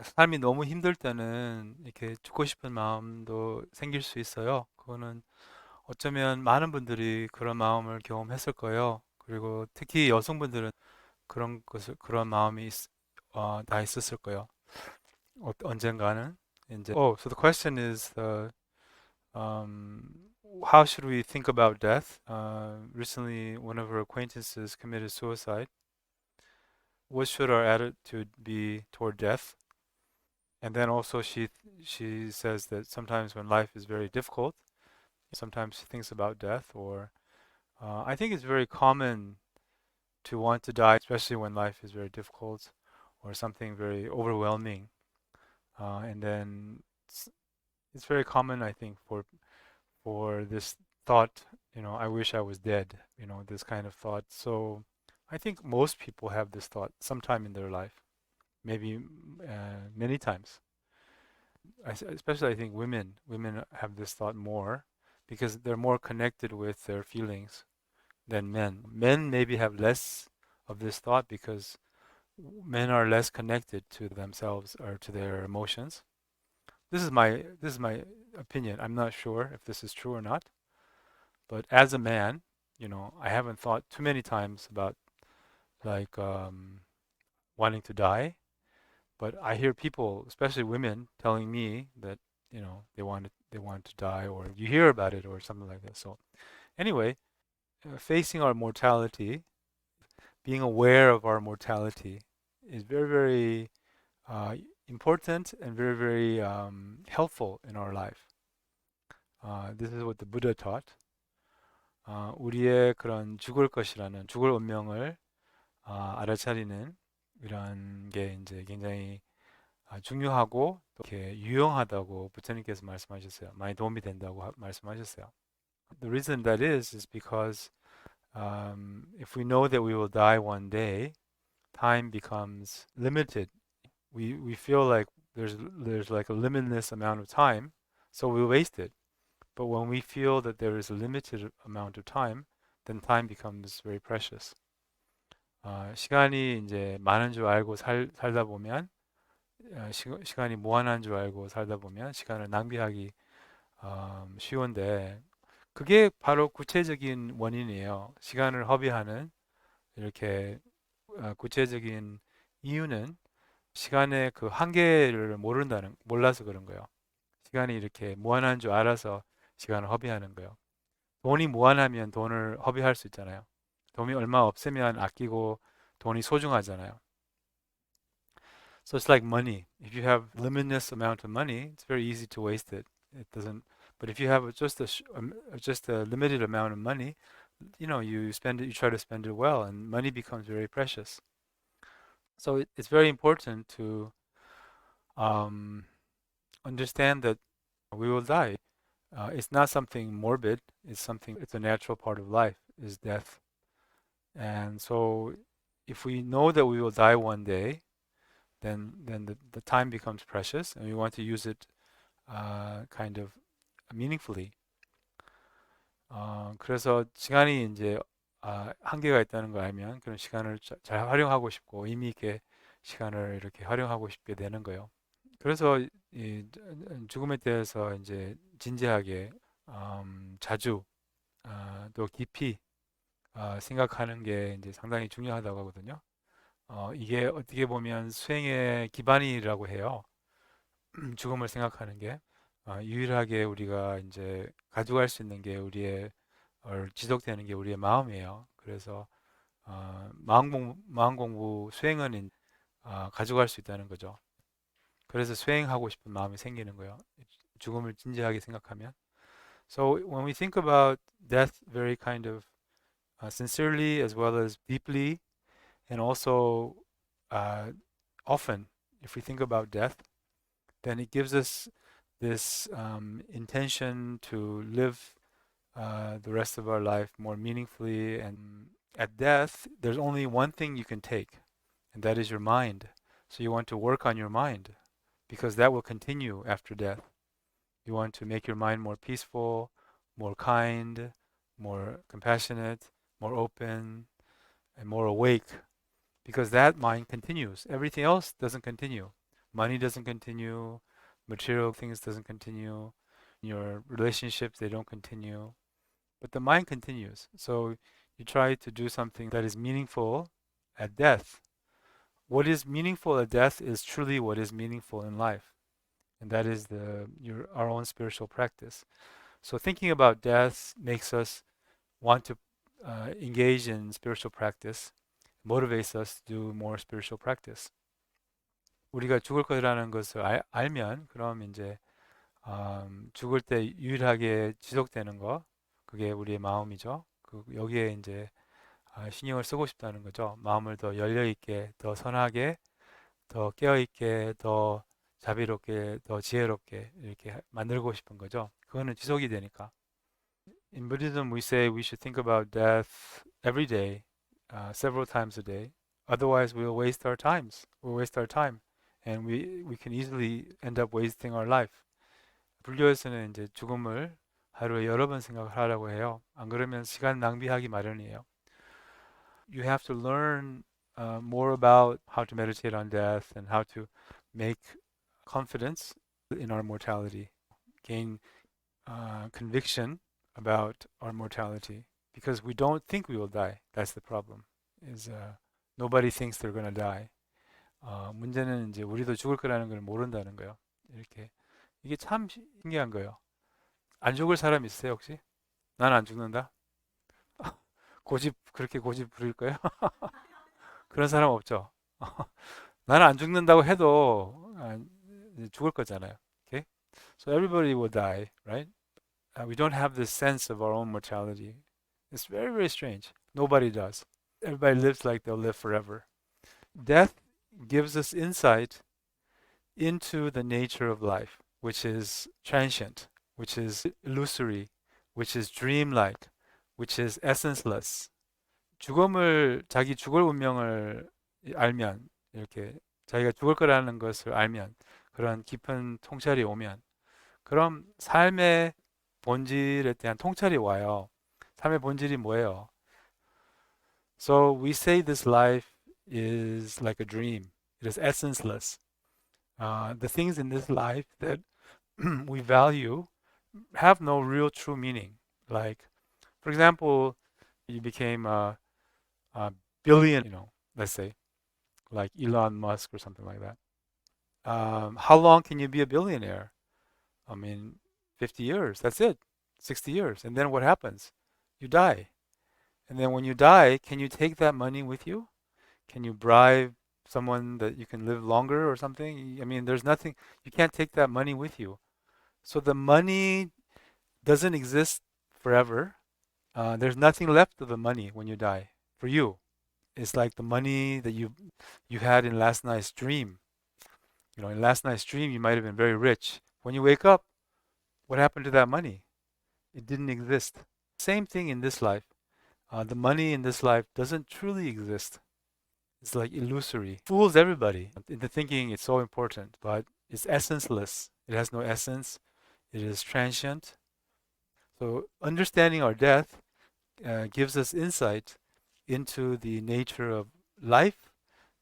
삶이 너무 힘들 때는 이렇게 죽고 싶은 마음도 생길 수 있어요. 그거는 어쩌면 많은 분들이 그런 마음을 경험했을 거예요. 그리고 특히 여성분들은 그런 마음이 다 있었을 거예요. 언젠가는 이제. Oh, so the question is, um, how should we think about death? Recently, one of our acquaintances committed suicide. What should our attitude be toward death? And then also she says that sometimes when life is very difficult, sometimes she thinks about death. Or I think it's very common to want to die, especially when life is very difficult or something very overwhelming. And then it's very common, I think, for this thought. I wish I was dead. This kind of thought. So I think most people have this thought sometime in their life, maybe many times. Especially I think women have this thought more because they're more connected with their feelings than men. Men maybe have less of this thought because men are less connected to themselves or to their emotions. This is my opinion. I'm not sure if this is true or not, but as a man, I haven't thought too many times about like wanting to die. But I hear people, especially women, telling me that they want to die, or you hear about it, or something like that. So anyway, facing our mortality, being aware of our mortality, is very very uh, important and very very helpful in our life. This is what the Buddha taught. 우리의 그런 죽을 운명을 알아차리는 이런 게 이제 굉장히 중요하고 또 이렇게 유용하다고 부처님께서 말씀하셨어요. 많이 도움이 된다고 말씀하셨어요. The reason that is because if we know that we will die one day, time becomes limited. We feel like there's like a limitless amount of time, so we waste it. But when we feel that there is a limited amount of time, then time becomes very precious. 시간이 이제 많은 줄 알고 살다 보면 시간이 무한한 줄 알고 살다 보면 시간을 낭비하기 쉬운데 그게 바로 구체적인 원인이에요. 시간을 허비하는 이렇게 구체적인 이유는 시간의 그 한계를 몰라서 그런 거예요. 시간이 이렇게 무한한 줄 알아서 시간을 허비하는 거예요. 돈이 무한하면 돈을 허비할 수 있잖아요. 돈이 얼마 없으면 아끼고 돈이 소중하잖아요. So it's like money. If you have limitless amount of money, it's very easy to waste it. It doesn't. But if you have just a limited amount of money, you spend it. You try to spend it well, and money becomes very precious. So it's very important to um, understand that we will die. It's not something morbid. It's something. It's a natural part of life. Is death. And so, if we know that we will die one day, then the time becomes precious, and we want to use it kind of meaningfully. 그래서 시간이 이제 한계가 있다는 걸 알면 그런 시간을 잘 활용하고 싶고 의미 있게 시간을 이렇게 활용하고 싶게 되는 거예요. 그래서 이 죽음에 대해서 이제 진지하게 자주 또 깊이 생각하는 게 이제 상당히 중요하다고 하거든요. 이게 어떻게 보면 수행의 기반이라고 해요. 죽음을 생각하는 게 유일하게 우리가 이제 가져갈 수 있는 게 지속되는 게 우리의 마음이에요. 그래서 마음 공부 수행은 가져갈 수 있다는 거죠. 그래서 수행하고 싶은 마음이 생기는 거예요. 죽음을 진지하게 생각하면. So when we think about death very kind of sincerely as well as deeply and also uh, often, if we think about death, then it gives us this intention to live the rest of our life more meaningfully. And at death, there's only one thing you can take, and that is your mind. So you want to work on your mind because that will continue after death. You want to make your mind more peaceful, more kind, more compassionate, more open, and more awake because that mind continues. Everything else doesn't continue. Money doesn't continue, material things doesn't continue, your relationships they don't continue, but the mind continues. So you try to do something that is meaningful at death. What is meaningful at death is truly what is meaningful in life, and that is our own spiritual practice. So thinking about death makes us want to engage in spiritual practice, motivates us to do more spiritual practice. 우리가 죽을 거라는 것을 알면 그럼 이제 죽을 때 유일하게 지속되는 거 그게 우리의 마음이죠. 여기에 이제 신경을 쓰고 싶다는 거죠. 마음을 더 열려 있게, 더 선하게, 더 깨어 있게, 더 자비롭게, 더 지혜롭게 이렇게 만들고 싶은 거죠. 그거는 지속이 되니까. In Buddhism, we say we should think about death every day, several times a day. Otherwise, we'll waste our times. We'll waste our time, and we can easily end up wasting our life. 불교에서는 이제 죽음을 하루에 여러 번 생각을 하라고 해요. 안 그러면 시간 낭비하기 마련이에요. You have to learn more about how to meditate on death and how to make confidence in our mortality, gain conviction about our mortality, because we don't think we will die. That's the problem. Is nobody thinks they're going to die. 문제는 이제 우리도 죽을 거라는 걸 모른다는 거예요. 이렇게 이게 참 신기한 거예요. 안 죽을 사람 있어요 혹시? 난 안 죽는다. 그렇게 고집 부릴 거예요? 그런 사람 없죠. 나는 안 죽는다고 해도 죽을 거잖아요. Okay? So everybody will die, right? We don't have this sense of our own mortality. It's very, very strange. Nobody does. Everybody lives like they'll live forever. Death gives us insight into the nature of life, which is transient, which is illusory, which is dreamlike, which is essenceless. 자기 죽을 운명을 알면, 이렇게 자기가 죽을 거라는 것을 알면, 그런 깊은 통찰이 오면, 그럼 삶의 본질에 대한 통찰이 와요. 삶의 본질이 뭐예요? So we say this life is like a dream. It is essenceless. The things in this life that we value have no real true meaning. Like, for example, you became a billion, let's say, like Elon Musk or something like that. How long can you be a billionaire? I mean, 50 years, that's it. 60 years. And then what happens? You die. And then when you die, can you take that money with you? Can you bribe someone that you can live longer or something? I mean, there's nothing, you can't take that money with you. So the money doesn't exist forever. There's nothing left of the money when you die for you. It's like the money that you had in last night's dream. In last night's dream, you might have been very rich. When you wake up, what happened to that money? It didn't exist. Same thing in this life. The money in this life doesn't truly exist. It's like illusory. Fools everybody into thinking it's so important, but it's essenceless. It has no essence. It is transient. So understanding our death gives us insight into the nature of life,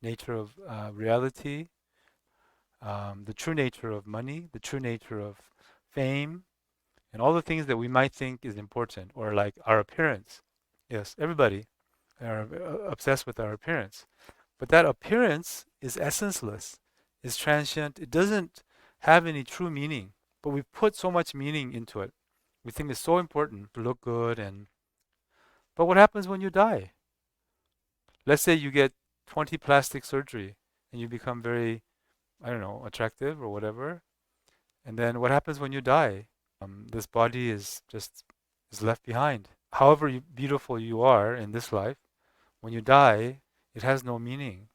nature of reality, the true nature of money, the true nature of fame, and all the things that we might think is important, or like our appearance. Yes, everybody are obsessed with our appearance. But that appearance is essenceless, is transient. It doesn't have any true meaning, but we put so much meaning into it. We think it's so important to look good, but what happens when you die? Let's say you get 20 plastic surgery and you become very, I don't know, attractive or whatever. And then what happens when you die? This body is left behind. However beautiful you are in this life, when you die, it has no meaning.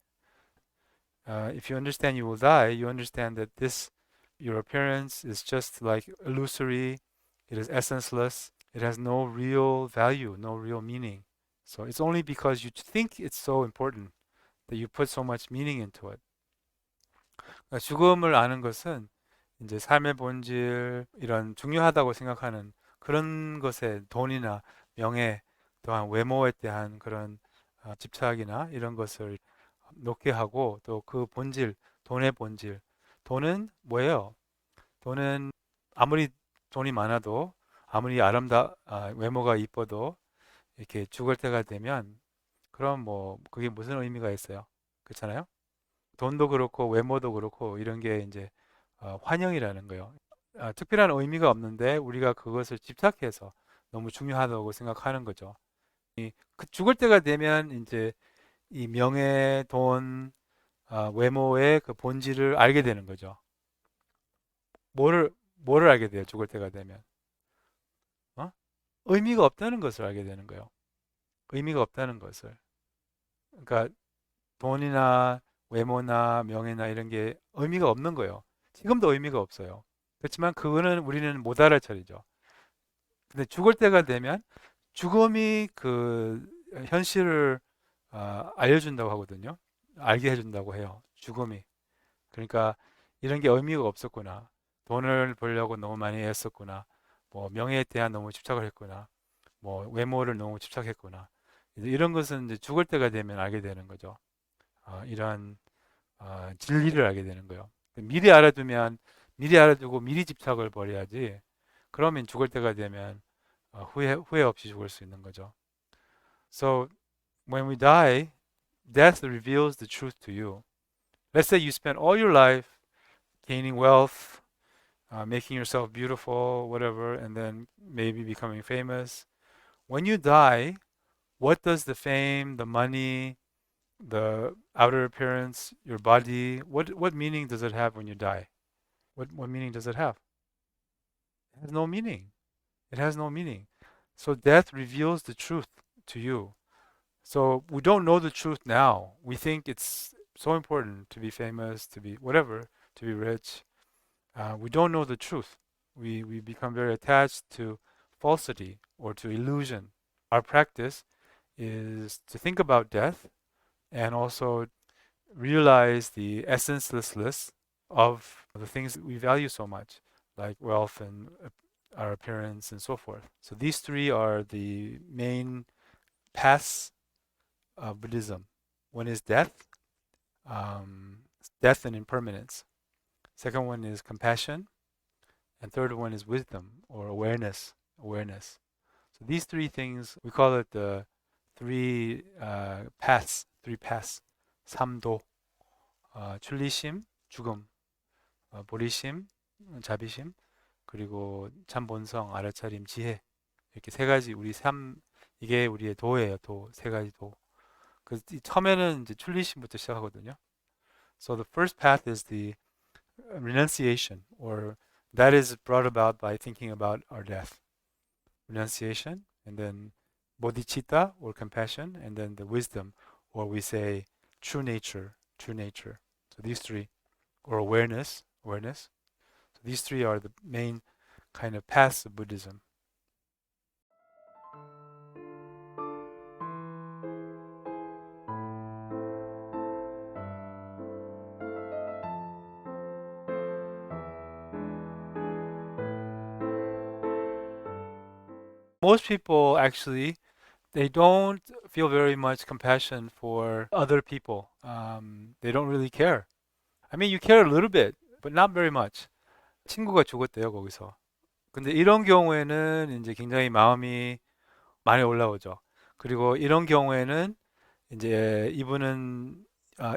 If you understand you will die, you understand that your appearance is just like illusory. It is essenceless. It has no real value, no real meaning. So it's only because you think it's so important that you put so much meaning into it. 죽음을 아는 것은 이제 삶의 본질, 이런 중요하다고 생각하는 그런 것에 돈이나 명예, 또한 외모에 대한 그런 집착이나 이런 것을 놓게 하고, 또 그 본질, 돈의 본질, 돈은 뭐예요? 돈은 아무리 돈이 많아도 아무리 외모가 이뻐도 이렇게 죽을 때가 되면 그럼 뭐 그게 무슨 의미가 있어요? 그렇잖아요? 돈도 그렇고 외모도 그렇고 이런 게 이제 환영이라는 거예요. 특별한 의미가 없는데 우리가 그것을 집착해서 너무 중요하다고 생각하는 거죠. 그 죽을 때가 되면 이제 이 명예, 돈, 외모의 그 본질을 알게 되는 거죠. 뭐를 알게 돼요? 죽을 때가 되면. 어? 의미가 없다는 것을 알게 되는 거예요. 의미가 없다는 것을. 그러니까 돈이나 외모나 명예나 이런 게 의미가 없는 거예요. 지금도 의미가 없어요. 그렇지만 그거는 우리는 못 알아차리죠. 근데 죽을 때가 되면 죽음이 그 현실을 알려준다고 하거든요. 알게 해준다고 해요. 죽음이. 그러니까 이런 게 의미가 없었구나. 돈을 벌려고 너무 많이 애썼구나. 뭐 명예에 대한 너무 집착을 했구나. 뭐 외모를 너무 집착했구나. 이제 이런 것은 이제 죽을 때가 되면 알게 되는 거죠. 이러한 진리를 알게 되는 거예요. 미리 알아두고 미리 집착을 버려야지. 그러면 죽을 때가 되면 후회 없이 죽을 수 있는 거죠. So when we die, death reveals the truth to you. Let's say you spend all your life gaining wealth, making yourself beautiful, whatever, and then maybe becoming famous. When you die, what does the fame, the money, the outer appearance, your body, what meaning does it have when you die? What meaning does it have? It has no meaning. It has no meaning. So death reveals the truth to you. So we don't know the truth now. We think it's so important to be famous, to be whatever, to be rich. We don't know the truth. We become very attached to falsity or to illusion. Our practice is to think about death and also realize the essencelessness of the things that we value so much, like wealth and our appearance and so forth. So these three are the main paths of Buddhism. One is um, death and impermanence. Second one is compassion, and third one is wisdom or awareness. Awareness. So these three things we call it the paths. Three paths. 삼도. 출리심, 죽음. 보리심, 자비심, 그리고 참본성, 알아차림, 지혜. 이렇게 세 가지 이게 우리의 도예요. 세 가지 도. 처음에는 이제 출리심부터 시작하거든요. So the first path is the renunciation, or that is brought about by thinking about our death. Renunciation, and then bodhicitta or compassion, and then the wisdom, or we say true nature, true nature. So these three, or awareness. So these three are the main kind of paths of Buddhism. Most people actually they don't feel very much compassion for other people. They don't really care. I mean, you care a little bit, but not very much. 친구가 죽었대요, 거기서. 근데 이런 경우에는 이제 굉장히 마음이 많이 올라오죠. 그리고 이런 경우에는 이제 이분은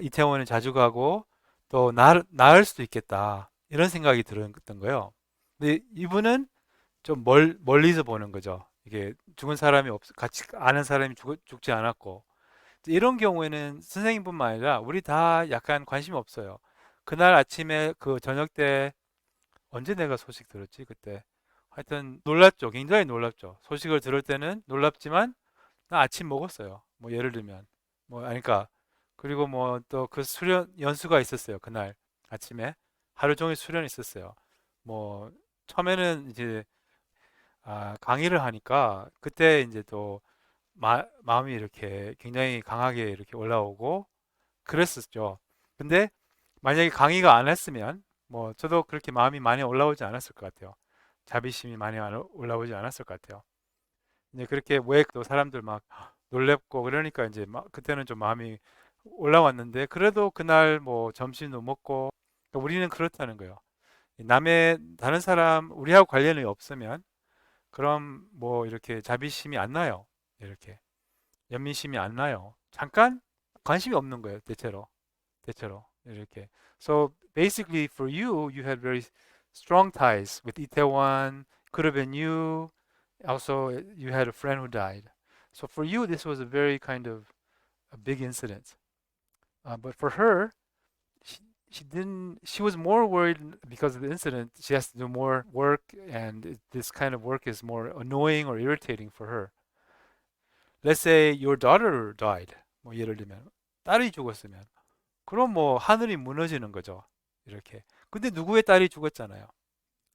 이태원에 자주 가고 또 나을 수도 있겠다. 이런 생각이 들었던 거예요. 근데 이분은 좀 멀리서 보는 거죠. 이게 죽은 사람이 같이 아는 사람이 죽지 않았고. 이런 경우에는 선생님뿐만 아니라 우리 다 약간 관심 없어요. 그날 아침에 그 저녁 때 언제 내가 소식 들었지? 그때. 하여튼 놀랐죠. 굉장히 놀랍죠. 소식을 들을 때는 놀랍지만 나 아침 먹었어요. 뭐 예를 들면 그러니까 그리고 뭐 또 그 수련 연수가 있었어요. 그날 아침에 하루 종일 수련이 있었어요. 뭐 처음에는 이제 강의를 하니까 그때 이제 또 마음이 이렇게 굉장히 강하게 이렇게 올라오고 그랬었죠. 근데 만약에 강의가 안 했으면 뭐 저도 그렇게 마음이 많이 올라오지 않았을 것 같아요. 자비심이 많이 올라오지 않았을 것 같아요. 이제 그렇게 왜 또 사람들 막 놀랬고 그러니까 이제 막 그때는 좀 마음이 올라왔는데 그래도 그날 뭐 점심도 먹고 그러니까 우리는 그렇다는 거예요. 남의 다른 사람 우리하고 관련이 없으면 그럼 뭐 이렇게 자비심이 안 나요. 이렇게 연민심이 안 나요. 잠깐 관심이 없는 거예요. 대체로 이렇게. So basically for you, you had very strong ties with Itaewon. Could have been you. Also, you had a friend who died. So for you, this was a very kind of a big incident. But for her, she, she didn't. She was more worried because of the incident. She has to do more work, and this kind of work is more annoying or irritating for her. Let's say your daughter died. 뭐 예를 들면 딸이 죽었으면 그럼 뭐 하늘이 무너지는 거죠. 이렇게. 근데 누구의 딸이 죽었잖아요.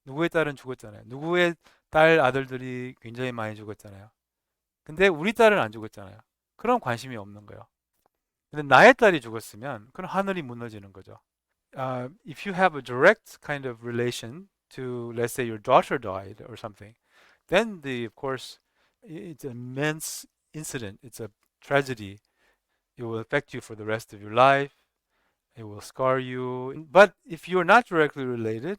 누구의 딸은 죽었잖아요. 누구의 딸 아들들이 굉장히 많이 죽었잖아요. 근데 우리 딸은 안 죽었잖아요. 그럼 관심이 없는 거예요. 근데 나의 딸이 죽었으면 그럼 하늘이 무너지는 거죠. If you have a direct kind of relation to, let's say, your daughter died or something, then of course, it's an immense incident. It's a tragedy. It will affect you for the rest of your life. It will scar you. But if you're not directly related,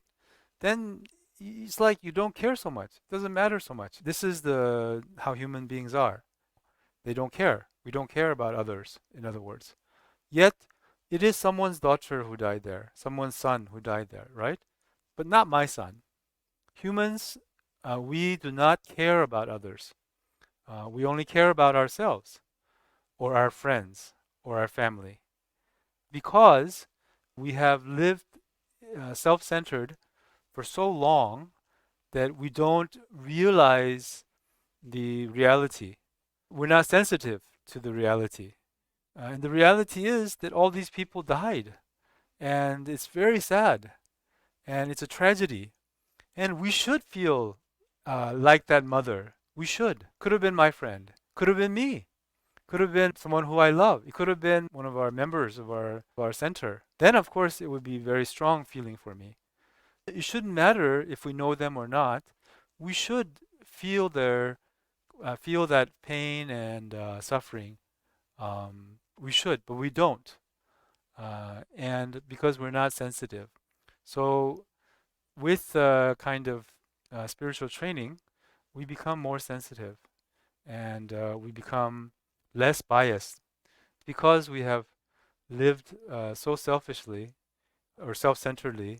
then it's like you don't care so much. It doesn't matter so much. This is the how human beings are. They don't care. We don't care about others, in other words. Yet, it is someone's daughter who died there, someone's son who died there, right? But not my son. Humans, we do not care about others. We only care about ourselves or our friends or our family because we have lived self centered for so long that we don't realize the reality. We're not sensitive to the reality. And the reality is that all these people died. And it's very sad. And it's a tragedy. And we should feel like that mother. We should. Could have been my friend. Could have been me. Could have been someone who I love. It could have been one of our members of our center. Then, of course, it would be a very strong feeling for me. It shouldn't matter if we know them or not. We should feel feel that pain and suffering. We should, but we don't, and because we're not sensitive. So, with kind of spiritual training, we become more sensitive, and we become less biased because we have lived so selfishly or self-centeredly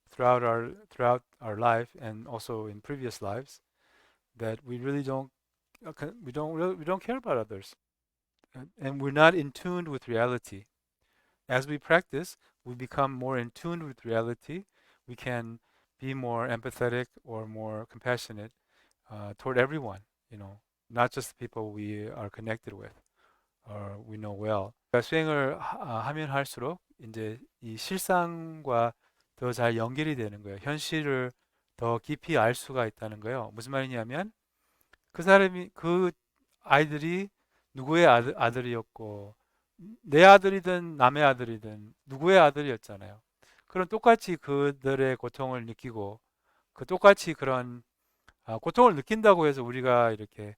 throughout our life and also in previous lives that we really don't we don't care about others, and we're not in tune with reality. As we practice, we become more in tune with reality. We can be more empathetic or more compassionate toward everyone, you know, not just the people we are connected with or we know well. 그러니까 수행을 하면 할수록 이제 이 실상과 더 잘 연결이 되는 거예요. 현실을 더 깊이 알 수가 있다는 거예요. 무슨 말이냐면 그 아이들이 누구의 아들이었고 내 아들이든 남의 아들이든 누구의 아들이었잖아요. 그럼 똑같이 그들의 고통을 느끼고 그 똑같이 그런 고통을 느낀다고 해서 우리가 이렇게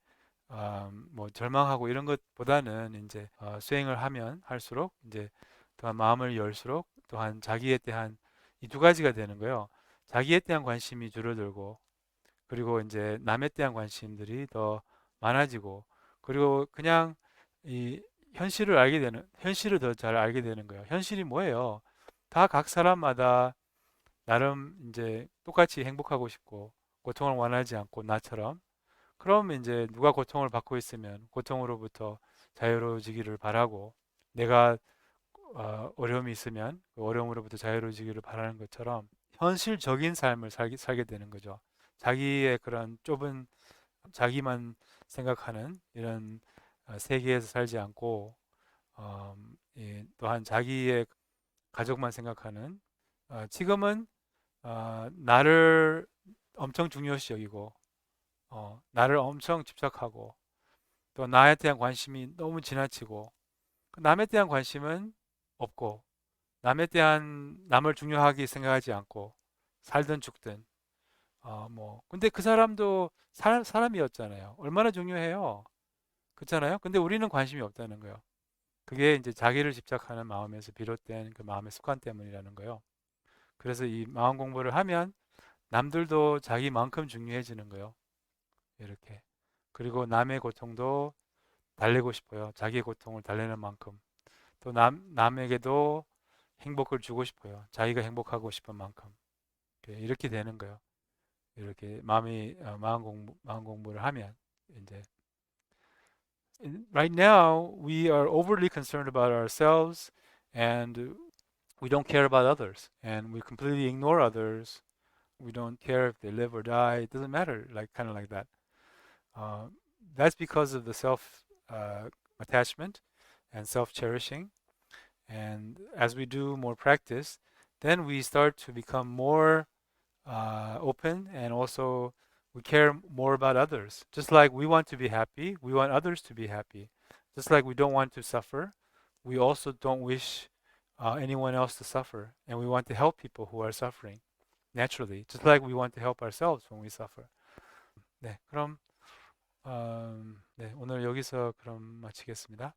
뭐 절망하고 이런 것보다는 이제 수행을 하면 할수록 이제 또한 마음을 열수록 또한 자기에 대한 이 두 가지가 되는 거예요. 자기에 대한 관심이 줄어들고 그리고 이제 남에 대한 관심들이 더 많아지고 그리고 그냥 이 현실을 더 잘 알게 되는 거예요. 현실이 뭐예요? 다 각 사람마다 나름 이제 똑같이 행복하고 싶고 고통을 원하지 않고 나처럼 그럼 이제 누가 고통을 받고 있으면 고통으로부터 자유로워지기를 바라고 내가 어려움이 있으면 그 어려움으로부터 자유로워지기를 바라는 것처럼 현실적인 삶을 살게 되는 거죠. 자기의 그런 좁은 자기만 생각하는 이런 세계에서 살지 않고 또한 자기의 가족만 생각하는 지금은 나를 엄청 중요시 여기고 나를 엄청 집착하고 또 나에 대한 관심이 너무 지나치고 남에 대한 관심은 없고 남을 중요하게 생각하지 않고 살든 죽든 뭐 근데 그 사람도 사람이었잖아요. 얼마나 중요해요. 그렇잖아요. 근데 우리는 관심이 없다는 거예요. 그게 이제 자기를 집착하는 마음에서 비롯된 그 마음의 습관 때문이라는 거예요. 그래서 이 마음 공부를 하면 남들도 자기만큼 중요해지는 거예요. 이렇게. 그리고 남의 고통도 달래고 싶어요. 자기의 고통을 달래는 만큼. 또 남에게도 행복을 주고 싶어요. 자기가 행복하고 싶은 만큼. 이렇게 되는 거예요. 이렇게 마음 공부를 하면 이제 right now we are overly concerned about ourselves and we don't care about others and we completely ignore others. We don't care if they live or die. It doesn't matter, like kind of like that. Uh, that's because of the self attachment and self cherishing. And as we do more practice, then we start to become more open and also we care more about others. Just like we want to be happy, we want others to be happy. Just like we don't want to suffer, we also don't wish anyone else to suffer. And we want to help people who are suffering naturally, just like we want to help ourselves when we suffer. 네, 그럼 네, 오늘 여기서 그럼 마치겠습니다.